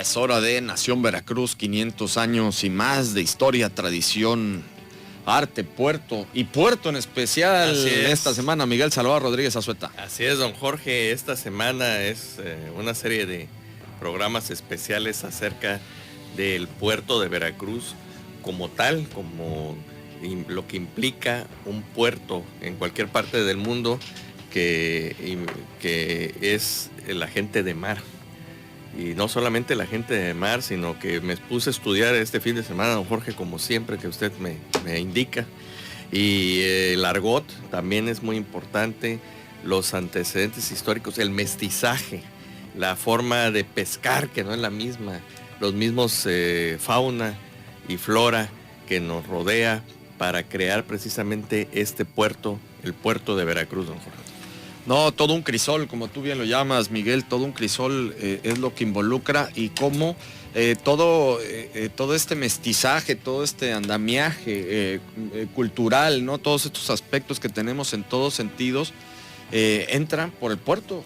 Es hora de Nación Veracruz, 500 años y más de historia, tradición, arte, puerto y puerto en especial. Esta semana Miguel Salvador Rodríguez Azueta. Así es, don Jorge, esta semana es una serie de programas especiales acerca del puerto de Veracruz como tal, como lo que implica un puerto en cualquier parte del mundo que es la gente de mar. Y no solamente la gente de mar, sino que me puse a estudiar este fin de semana, don Jorge, como siempre que usted me indica. Y el argot también es muy importante, los antecedentes históricos, el mestizaje, la forma de pescar, que no es la misma, los mismos fauna y flora que nos rodea para crear precisamente este puerto, el puerto de Veracruz, don Jorge. No, todo un crisol, como tú bien lo llamas, Miguel, todo un crisol es lo que involucra y cómo todo este mestizaje, todo este andamiaje cultural, ¿no? Todos estos aspectos que tenemos en todos sentidos entran por el puerto,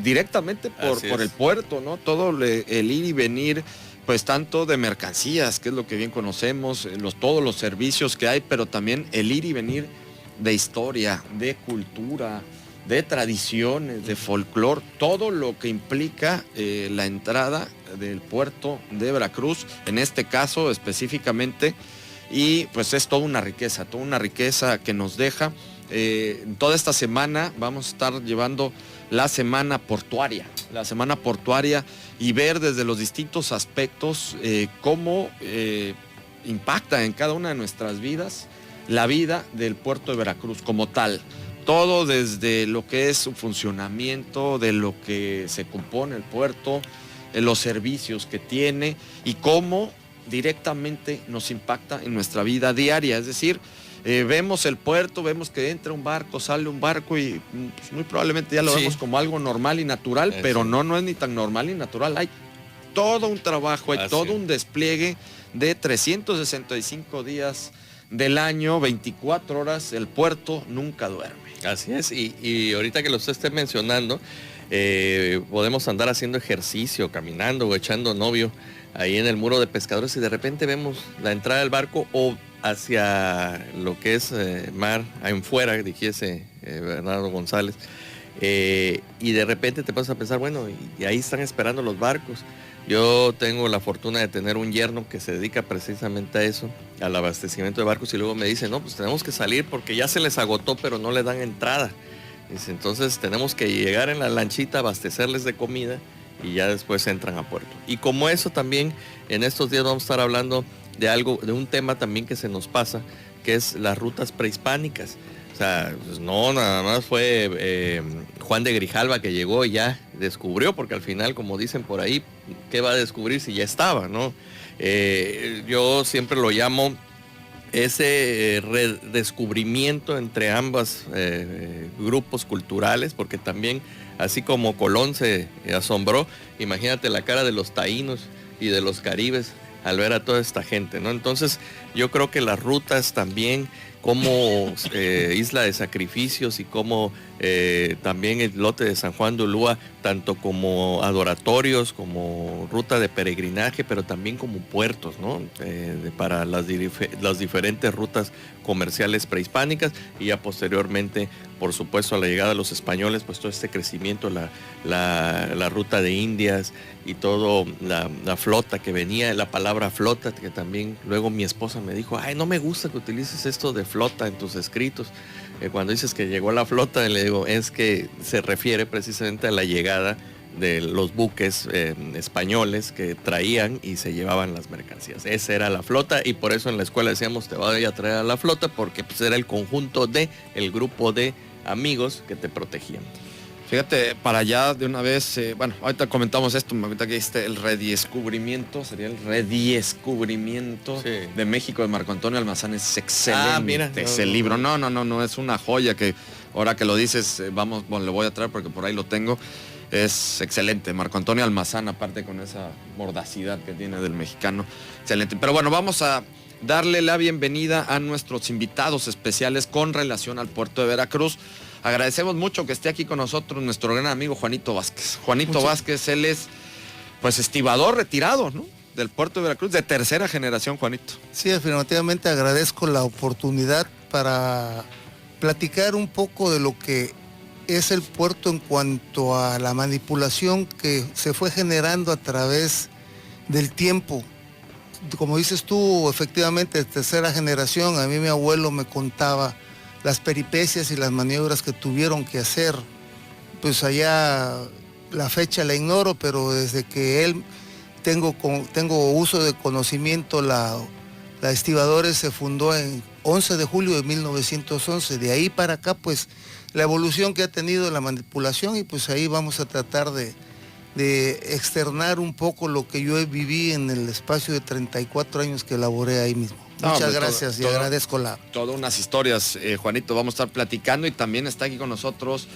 directamente por el puerto, ¿no? Todo el ir y venir, pues tanto de mercancías, que es lo que bien conocemos, todos los servicios que hay, pero también el ir y venir de historia, de cultura, de tradiciones, de folclore, todo lo que implica la entrada del puerto de Veracruz, en este caso específicamente, y pues es toda una riqueza que nos deja. Toda esta semana vamos a estar llevando la semana portuaria y ver desde los distintos aspectos cómo impacta en cada una de nuestras vidas la vida del puerto de Veracruz como tal. Todo desde lo que es su funcionamiento, de lo que se compone el puerto, los servicios que tiene y cómo directamente nos impacta en nuestra vida diaria. Es decir, vemos el puerto, vemos que entra un barco, sale un barco y pues, muy probablemente ya lo vemos como algo normal y natural, pero no es ni tan normal ni natural. Hay todo un trabajo, hay todo un despliegue de 365 días del año, 24 horas, el puerto nunca duerme. Así es, y ahorita que lo usted esté mencionando, podemos andar haciendo ejercicio, caminando o echando novio ahí en el muro de pescadores y de repente vemos la entrada del barco o hacia lo que es mar, afuera, dijese Bernardo González, y de repente te pasas a pensar, bueno, y ahí están esperando los barcos. Yo tengo la fortuna de tener un yerno que se dedica precisamente a eso, al abastecimiento de barcos, y luego me dice, no, pues tenemos que salir porque ya se les agotó, pero no le dan entrada. Dice, entonces tenemos que llegar en la lanchita, abastecerles de comida y ya después entran a puerto. Y como eso también, en estos días vamos a estar hablando de un tema también que se nos pasa, que es las rutas prehispánicas. O sea, pues no, nada más fue Juan de Grijalva que llegó y ya descubrió, porque al final, como dicen por ahí, ¿qué va a descubrir si ya estaba, no? Yo siempre lo llamo ese redescubrimiento entre ambos grupos culturales, porque también, así como Colón se asombró, imagínate la cara de los taínos y de los caribes al ver a toda esta gente, ¿no? Entonces, yo creo que las rutas también, como isla de sacrificios y como también el lote de San Juan de Ulúa, tanto como adoratorios, como ruta de peregrinaje, pero también como puertos, ¿no? Para las diferentes rutas comerciales prehispánicas y ya posteriormente, por supuesto, a la llegada de los españoles, pues todo este crecimiento, la ruta de Indias y todo la flota que venía, la palabra flota, que también luego mi esposa me dijo, ay, no me gusta que utilices esto de flota en tus escritos. Cuando dices que llegó la flota, le digo, es que se refiere precisamente a la llegada de los buques españoles que traían y se llevaban las mercancías. Esa era la flota y por eso en la escuela decíamos, te voy a traer a la flota, porque pues era el conjunto el grupo de amigos que te protegían. Fíjate, para allá de una vez, bueno, ahorita comentamos esto, ahorita que el sería el redescubrimiento de México de Marco Antonio Almazán. Es excelente mira, ese libro. No, es una joya que ahora que lo dices, le voy a traer porque por ahí lo tengo. Es excelente, Marco Antonio Almazán, aparte con esa mordacidad que tiene del mexicano, excelente. Pero bueno, vamos a darle la bienvenida a nuestros invitados especiales con relación al puerto de Veracruz. Agradecemos mucho que esté aquí con nosotros nuestro gran amigo Juanito Vázquez. Vázquez, él es pues estibador retirado, ¿no? Del puerto de Veracruz, de tercera generación, Juanito. Sí, afirmativamente agradezco la oportunidad para platicar un poco de lo que es el puerto en cuanto a la manipulación que se fue generando a través del tiempo. Como dices tú, efectivamente, de tercera generación, a mí mi abuelo me contaba las peripecias y las maniobras que tuvieron que hacer. Pues allá la fecha la ignoro, pero desde que él tengo uso de conocimiento, la Estibadores se fundó en 11 de julio de 1911. De ahí para acá, pues, la evolución que ha tenido la manipulación, y pues ahí vamos a tratar de externar un poco lo que yo viví en el espacio de 34 años que laboré ahí mismo. Muchas gracias y agradezco todas unas historias, Juanito, vamos a estar platicando, y también está aquí con nosotros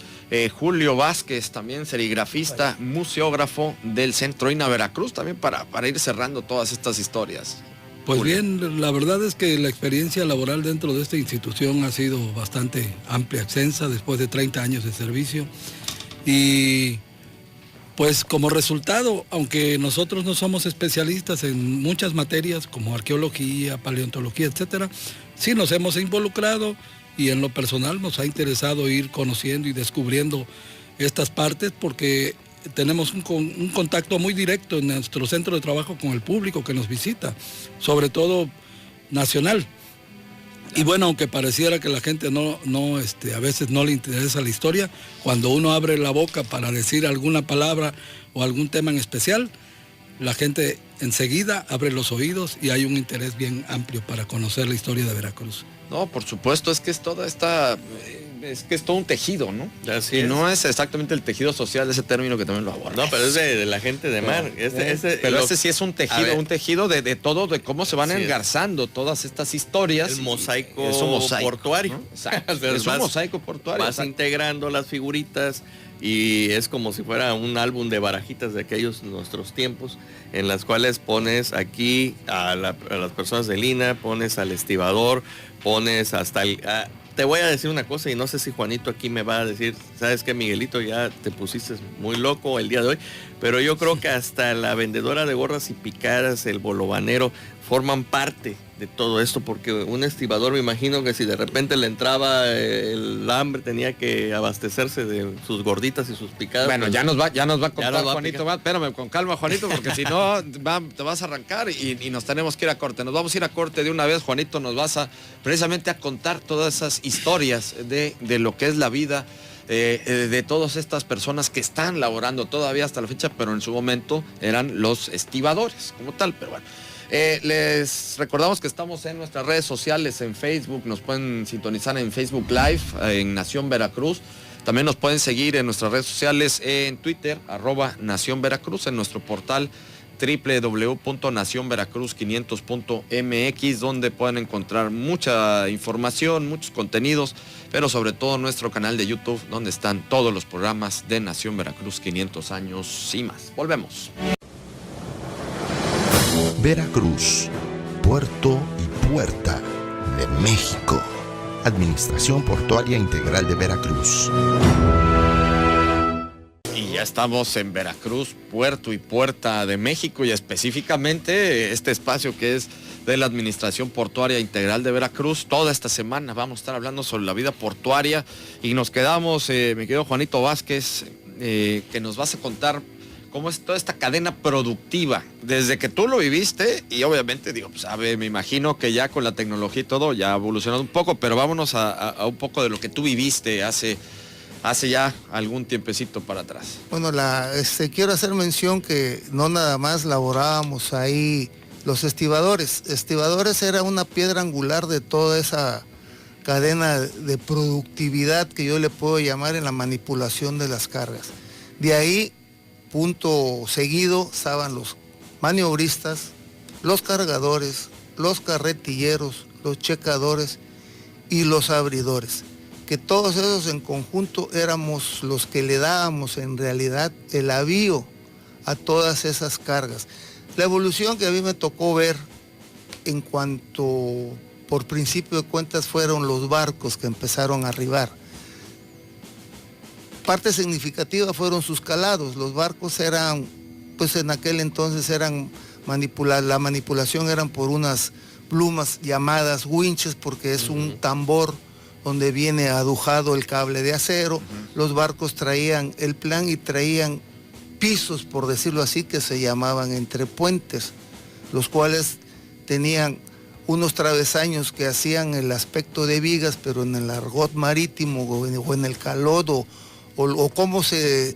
Julio Vázquez, también serigrafista, museógrafo del Centro INA Veracruz, también para ir cerrando todas estas historias. Pues Julio. bien, la verdad es que la experiencia laboral dentro de esta institución ha sido bastante amplia, extensa, después de 30 años de servicio. Y pues como resultado, aunque nosotros no somos especialistas en muchas materias como arqueología, paleontología, etcétera, sí nos hemos involucrado, y en lo personal nos ha interesado ir conociendo y descubriendo estas partes, porque tenemos un contacto muy directo en nuestro centro de trabajo con el público que nos visita, sobre todo nacional. Y bueno, aunque pareciera que la gente a veces no le interesa la historia, cuando uno abre la boca para decir alguna palabra o algún tema en especial, la gente enseguida abre los oídos y hay un interés bien amplio para conocer la historia de Veracruz. No, por supuesto, es que es toda esta... Es que es todo un tejido, ¿no? Así y es. no es exactamente el tejido social, ese término que también lo aborda. No, pero es de la gente de mar. Pero ese sí es un tejido de todo, de cómo se van engarzando todas estas historias. El mosaico, es un mosaico portuario. ¿no? Exacto. Es un mosaico portuario. Vas integrando las figuritas y es como si fuera un álbum de barajitas de aquellos nuestros tiempos, en las cuales pones aquí a las personas del INA, pones al estibador, pones hasta te voy a decir una cosa, y no sé si Juanito aquí me va a decir, ¿sabes qué, Miguelito? Ya te pusiste muy loco el día de hoy, pero yo creo que hasta la vendedora de gorras y picaras, el bolovanero, forman parte de todo esto, porque un estibador, me imagino que si de repente le entraba el hambre, tenía que abastecerse de sus gorditas y sus picadas. Bueno, pues, ya nos va a contar Juanito. Espérame, con calma, Juanito, porque si no te vas a arrancar y nos tenemos que ir a corte. Nos vamos a ir a corte de una vez, Juanito, nos vas precisamente a contar todas esas historias de lo que es la vida de todas estas personas que están laborando todavía hasta la fecha, pero en su momento eran los estibadores como tal, pero bueno. Les recordamos que estamos en nuestras redes sociales, en Facebook, nos pueden sintonizar en Facebook Live, en Nación Veracruz. También nos pueden seguir en nuestras redes sociales, en Twitter, @Nación Veracruz, en nuestro portal www.nacionveracruz500.mx, donde pueden encontrar mucha información, muchos contenidos, pero sobre todo nuestro canal de YouTube, donde están todos los programas de Nación Veracruz 500 años y más. Volvemos. Veracruz, puerto y puerta de México. Administración Portuaria Integral de Veracruz. Y ya estamos en Veracruz, puerto y puerta de México, y específicamente este espacio que es de la Administración Portuaria Integral de Veracruz. Toda esta semana vamos a estar hablando sobre la vida portuaria, y nos quedamos, mi querido Juanito Vázquez, que nos vas a contar cómo es toda esta cadena productiva, desde que tú lo viviste, y obviamente, me imagino que ya con la tecnología y todo ya ha evolucionado un poco, pero vámonos a un poco de lo que tú viviste hace ya algún tiempecito para atrás. Bueno, quiero hacer mención que no nada más laborábamos ahí los estibadores. Estibadores era una piedra angular de toda esa cadena de productividad que yo le puedo llamar en la manipulación de las cargas. De ahí, punto seguido, estaban los maniobristas, los cargadores, los carretilleros, los checadores y los abridores, que todos esos en conjunto éramos los que le dábamos en realidad el avío a todas esas cargas. La evolución que a mí me tocó ver en cuanto, por principio de cuentas, fueron los barcos que empezaron a arribar. Parte significativa fueron sus calados. Los barcos eran pues en aquel entonces la manipulación eran por unas plumas llamadas winches, porque es un tambor donde viene adujado el cable de acero. Los barcos traían el plan y traían pisos, por decirlo así, que se llamaban entrepuentes, los cuales tenían unos travesaños que hacían el aspecto de vigas, pero en el argot marítimo o en el calod o cómo se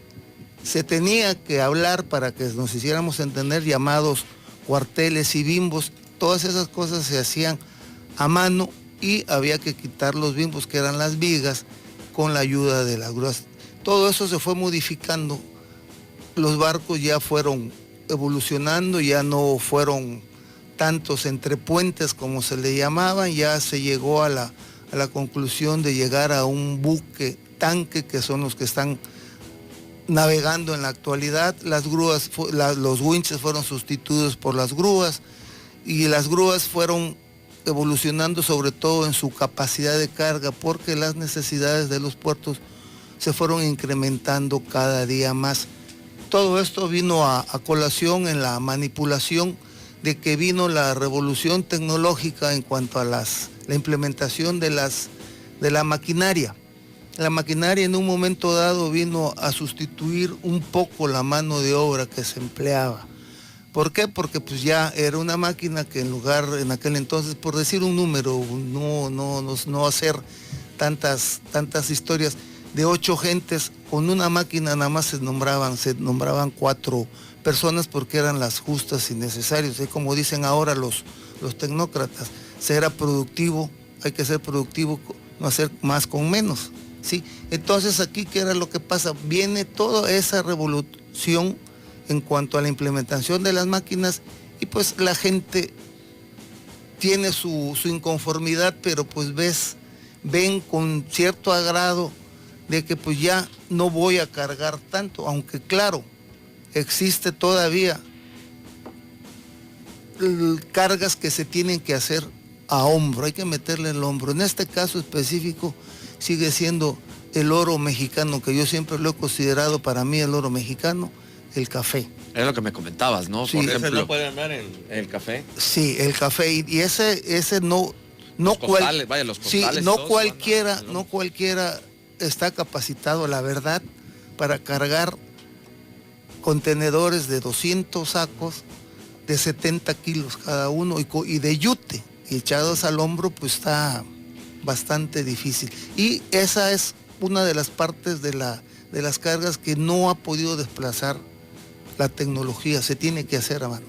tenía que hablar para que nos hiciéramos entender, llamados cuarteles y bimbos. Todas esas cosas se hacían a mano y había que quitar los bimbos, que eran las vigas, con la ayuda de las grúas. Todo eso se fue modificando. Los barcos ya fueron evolucionando, ya no fueron tantos entrepuentes como se le llamaban, ya se llegó a la conclusión de llegar a un buque tanque, que son los que están navegando en la actualidad. Las grúas, los winches fueron sustituidos por las grúas, y las grúas fueron evolucionando sobre todo en su capacidad de carga, porque las necesidades de los puertos se fueron incrementando cada día más. Todo esto vino a colación en la manipulación, de que vino la revolución tecnológica en cuanto a la implementación de la maquinaria. La maquinaria en un momento dado vino a sustituir un poco la mano de obra que se empleaba. ¿Por qué? Porque pues ya era una máquina que en aquel entonces, por decir un número, no hacer tantas historias, de 8 gentes, con una máquina nada más se nombraban 4 personas, porque eran las justas y necesarias. Y como dicen ahora los tecnócratas, ser productivo, hay que ser productivo, no hacer más con menos, ¿sí? Entonces aquí, ¿qué era lo que pasa? Viene toda esa revolución en cuanto a la implementación de las máquinas, y pues la gente tiene su inconformidad, pero pues ven con cierto agrado de que pues ya no voy a cargar tanto, aunque claro, existe todavía cargas que se tienen que hacer a hombro, hay que meterle el hombro. En este caso específico sigue siendo el oro mexicano, que yo siempre lo he considerado, para mí el oro mexicano, el café. Es lo que me comentabas, ¿no? Sí. Por ejemplo, ¿Ese no puede andar en el café. Sí, el café, y ese no Los costales, vaya, los costales. Sí, no cualquiera está capacitado, la verdad, para cargar contenedores de 200 sacos de 70 kilos cada uno, y de yute, echados al hombro, pues está bastante difícil. Y esa es una de las partes de las cargas que no ha podido desplazar la tecnología, se tiene que hacer a mano.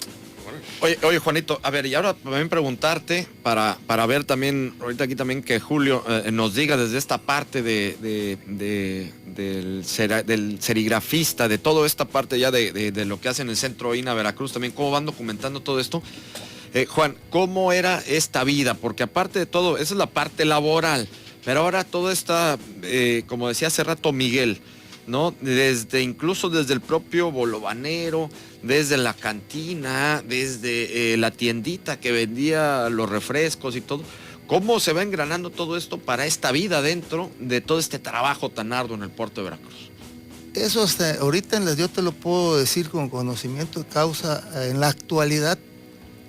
Oye, Juanito, a ver, y ahora también preguntarte para ver también, ahorita aquí también, que Julio nos diga desde esta parte del serigrafista, de toda esta parte ya de lo que hace en el Centro INA Veracruz, también cómo van documentando todo esto. Juan, ¿cómo era esta vida? Porque aparte de todo, esa es la parte laboral, pero ahora todo está, como decía hace rato Miguel, ¿no? Incluso desde el propio bolovanero, desde la cantina, desde la tiendita que vendía los refrescos y todo. ¿Cómo se va engranando todo esto para esta vida dentro de todo este trabajo tan arduo en el puerto de Veracruz? Eso hasta ahorita yo te lo puedo decir con conocimiento de causa, en la actualidad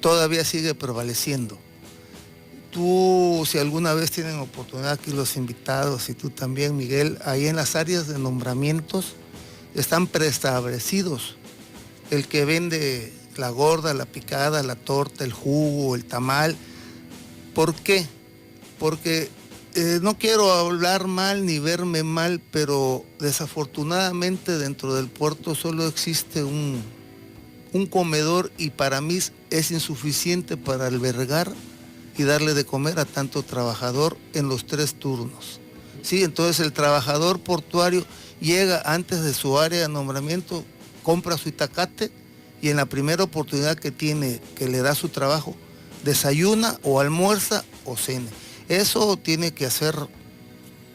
todavía sigue prevaleciendo. Tú, si alguna vez tienen oportunidad aquí los invitados, y tú también, Miguel, ahí en las áreas de nombramientos están preestablecidos. El que vende la gorda, la picada, la torta, el jugo, el tamal. ¿Por qué? Porque no quiero hablar mal ni verme mal, pero desafortunadamente dentro del puerto solo existe un comedor, y para mí es insuficiente para albergar y darle de comer a tanto trabajador en los 3 turnos. ¿Sí? Entonces el trabajador portuario llega antes de su área de nombramiento, compra su itacate, y en la primera oportunidad que tiene, que le da su trabajo, desayuna o almuerza o cena. Eso tiene que hacer,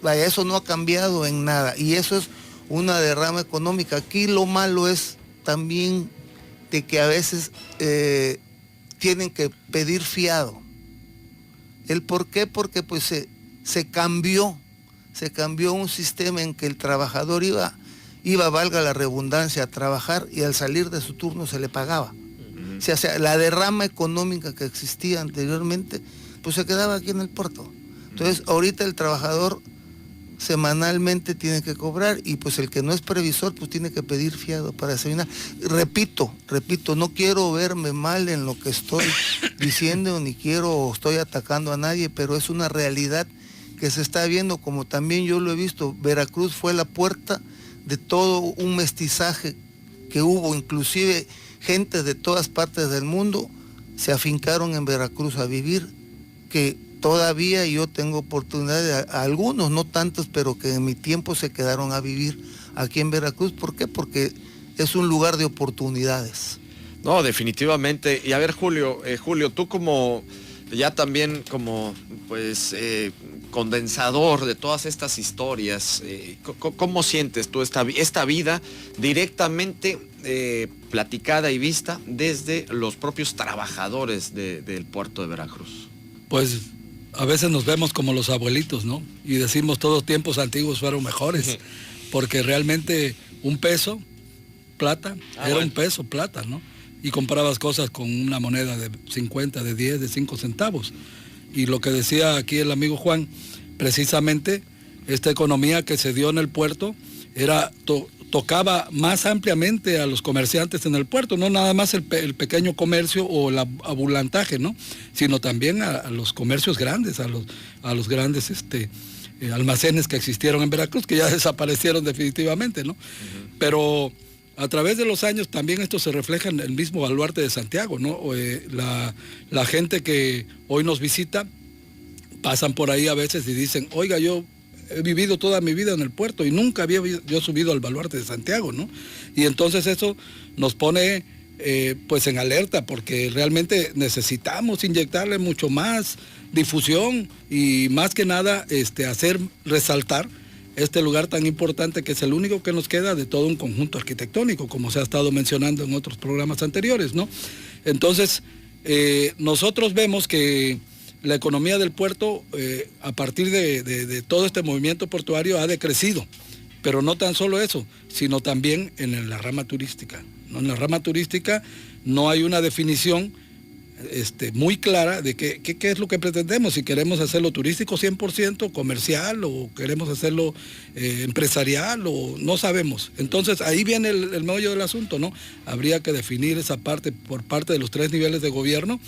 vaya, eso no ha cambiado en nada, y eso es una derrama económica. Aquí lo malo es también de que a veces tienen que pedir fiado. ¿El por qué? Porque pues se cambió un sistema en que el trabajador iba iba, valga la redundancia, a trabajar y al salir de su turno se le pagaba. O sea, la derrama económica que existía anteriormente, pues se quedaba aquí en el puerto. Entonces, ahorita el trabajador semanalmente tiene que cobrar y pues el que no es previsor pues tiene que pedir fiado para desayunar. Repito, no quiero verme mal en lo que estoy diciendo, ni estoy atacando a nadie, pero es una realidad que se está viendo, como también yo lo he visto. Veracruz fue la puerta de todo un mestizaje que hubo, inclusive gente de todas partes del mundo se afincaron en Veracruz a vivir, que todavía yo tengo oportunidad de algunos, no tantos, pero que en mi tiempo se quedaron a vivir aquí en Veracruz. ¿Por qué? Porque es un lugar de oportunidades. No, definitivamente. Y a ver, Julio, tú como ya también como pues condensador de todas estas historias, ¿cómo sientes tú esta vida directamente platicada y vista desde los propios trabajadores del puerto de Veracruz? Pues a veces nos vemos como los abuelitos, ¿no? Y decimos todos tiempos antiguos fueron mejores, porque realmente un peso, plata, era un peso, plata, ¿no? Y comparabas cosas con una moneda de 50, de 10, de 5 centavos. Y lo que decía aquí el amigo Juan, precisamente esta economía que se dio en el puerto tocaba más ampliamente a los comerciantes en el puerto, no nada más el pequeño comercio o el abulantaje, ¿no? Sino también a los comercios grandes, a los grandes almacenes que existieron en Veracruz, que ya desaparecieron definitivamente, ¿no? Pero a través de los años también esto se refleja en el mismo baluarte de Santiago, ¿no? La gente que hoy nos visita pasan por ahí a veces y dicen, oiga, yo he vivido toda mi vida en el puerto y nunca había yo subido al baluarte de Santiago, ¿no? Y entonces eso nos pone pues en alerta, porque realmente necesitamos inyectarle mucho más difusión y más que nada hacer resaltar este lugar tan importante, que es el único que nos queda de todo un conjunto arquitectónico, como se ha estado mencionando en otros programas anteriores, ¿no? Entonces, nosotros vemos que la economía del puerto, a partir de todo este movimiento portuario, ha decrecido, pero no tan solo eso, sino también en la rama turística, ¿no? En la rama turística no hay una definición muy clara de qué es lo que pretendemos, si queremos hacerlo turístico 100%, comercial, o queremos hacerlo empresarial, o no sabemos. Entonces ahí viene el meollo del asunto, ¿no? Habría que definir esa parte por parte de los 3 niveles de gobierno,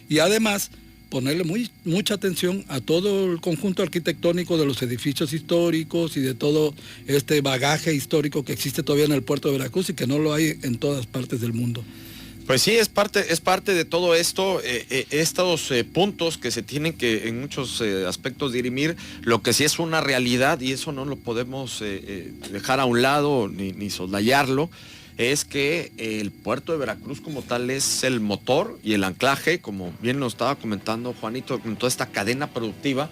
y además ponerle mucha atención a todo el conjunto arquitectónico de los edificios históricos y de todo este bagaje histórico que existe todavía en el puerto de Veracruz y que no lo hay en todas partes del mundo. Pues sí, es parte de todo esto, estos puntos que se tienen que en muchos aspectos dirimir. Lo que sí es una realidad, y eso no lo podemos dejar a un lado ni soslayarlo, es que el puerto de Veracruz como tal es el motor y el anclaje, como bien nos estaba comentando Juanito, con toda esta cadena productiva.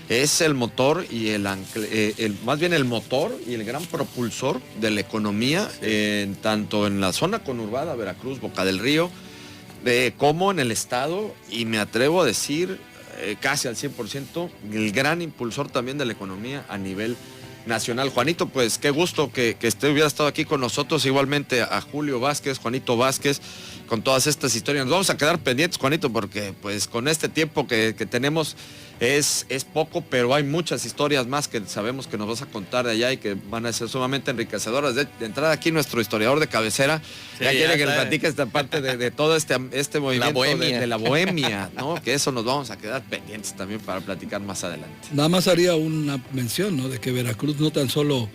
Es el motor y más bien el motor y el gran propulsor de la economía, tanto en la zona conurbada, Veracruz, Boca del Río, como en el estado, y me atrevo a decir casi al 100%, el gran impulsor también de la economía a nivel nacional. Juanito, pues qué gusto que hubiera estado aquí con nosotros, igualmente a Julio Vázquez, Juanito Vázquez, con todas estas historias. Nos vamos a quedar pendientes, Juanito, porque pues con este tiempo que tenemos es poco, pero hay muchas historias más que sabemos que nos vas a contar de allá y que van a ser sumamente enriquecedoras. De entrada aquí nuestro historiador de cabecera, sí, ya quiere que le platique esta parte de todo este movimiento de la bohemia, ¿no? Que eso nos vamos a quedar pendientes también para platicar más adelante. Nada más haría una mención, ¿no? De que Veracruz no tan solo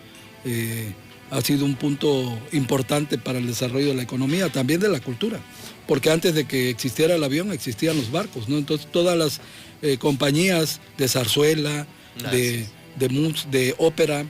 ha sido un punto importante para el desarrollo de la economía, también de la cultura, porque antes de que existiera el avión existían los barcos, ¿no? Entonces todas las compañías de zarzuela, de ópera,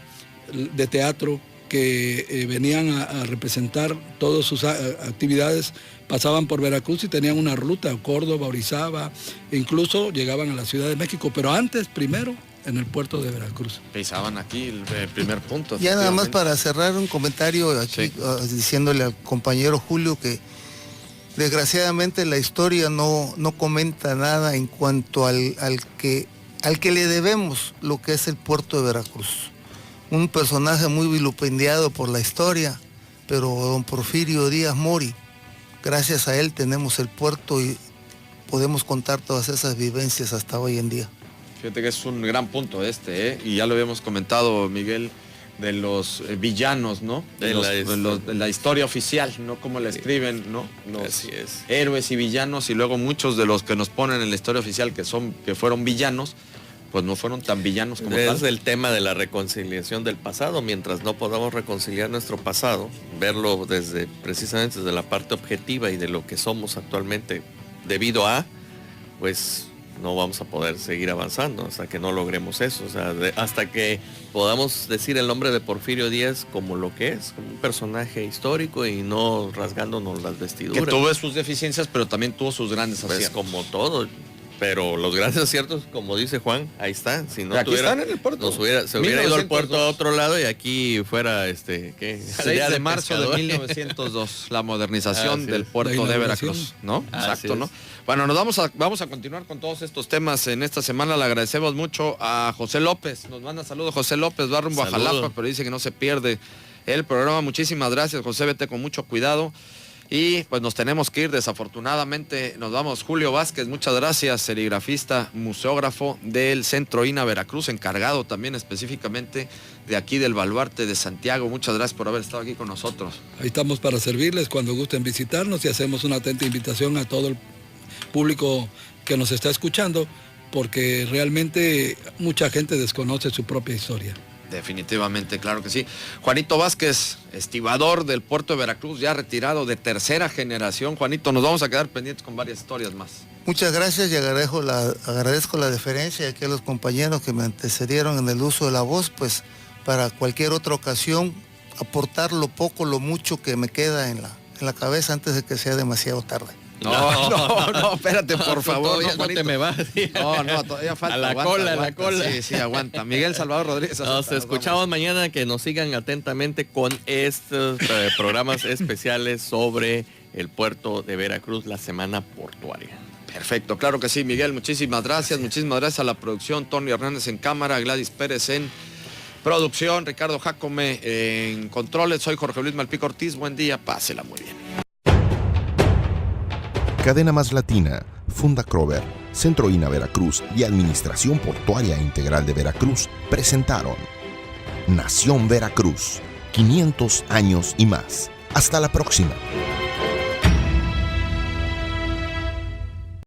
de teatro, que venían a representar todas sus actividades, pasaban por Veracruz y tenían una ruta, Córdoba, Orizaba, e incluso llegaban a la Ciudad de México, pero antes, primero, en el puerto de Veracruz. Pisaban aquí el primer punto. Ya nada más para cerrar un comentario aquí, diciéndole al compañero Julio que desgraciadamente la historia no comenta nada en cuanto al que le debemos lo que es el puerto de Veracruz. un personaje muy vilipendiado por la historia, pero don Porfirio Díaz Mori, gracias a él tenemos el puerto y podemos contar todas esas vivencias hasta hoy en día. Fíjate que es un gran punto y ya lo habíamos comentado, Miguel, de los villanos, ¿no? De la historia oficial, ¿no? Como la escriben, ¿no? Los héroes y villanos, y luego muchos de los que nos ponen en la historia oficial que fueron villanos, pues no fueron tan villanos como tal. Es el tema de la reconciliación del pasado. Mientras no podamos reconciliar nuestro pasado, verlo precisamente desde la parte objetiva y de lo que somos actualmente debido a, pues no vamos a poder seguir avanzando hasta que no logremos eso. O sea, hasta que podamos decir el nombre de Porfirio Díaz como lo que es, como un personaje histórico y no rasgándonos las vestiduras. Que tuvo sus deficiencias, pero también tuvo sus grandes aciertos. Pues como todo. Pero los grandes aciertos, como dice Juan, ahí están. Si no aquí están en el puerto. Se hubiera ido al puerto a otro lado y aquí fuera, ¿qué? 6 de marzo de 1902, la modernización del puerto de Veracruz, ¿no? Exacto, ¿no? Bueno, vamos a continuar con todos estos temas en esta semana. Le agradecemos mucho a José López. Nos manda saludos José López, va rumbo a Jalapa, pero dice que no se pierde el programa. Muchísimas gracias, José, vete con mucho cuidado. Y pues nos tenemos que ir, desafortunadamente nos vamos. Julio Vázquez, muchas gracias, serigrafista, museógrafo del Centro INA Veracruz, encargado también específicamente de aquí del Baluarte de Santiago. Muchas gracias por haber estado aquí con nosotros. Ahí estamos para servirles cuando gusten visitarnos y hacemos una atenta invitación a todo el público que nos está escuchando, porque realmente mucha gente desconoce su propia historia. Definitivamente, claro que sí. Juanito Vázquez, estibador del puerto de Veracruz, ya retirado de tercera generación. Juanito, nos vamos a quedar pendientes con varias historias más. Muchas gracias y agradezco la deferencia aquí a los compañeros que me antecedieron en el uso de la voz, pues para cualquier otra ocasión aportar lo poco, lo mucho que me queda en la cabeza antes de que sea demasiado tarde. No, espérate, por favor. No te me vas. No, todavía falta. A la cola. Sí, aguanta. Miguel Salvador Rodríguez. Nos escuchamos mañana, que nos sigan atentamente con estos programas especiales sobre el puerto de Veracruz, la semana portuaria. Perfecto, claro que sí, Miguel, muchísimas gracias. Muchísimas gracias a la producción, Tony Hernández en cámara, Gladys Pérez en producción, Ricardo Jácome en controles. Soy Jorge Luis Malpica Ortiz, buen día, pásela muy bien. Cadena Más Latina, Funda Crover, Centro INA Veracruz y Administración Portuaria Integral de Veracruz presentaron Nación Veracruz, 500 años y más. Hasta la próxima.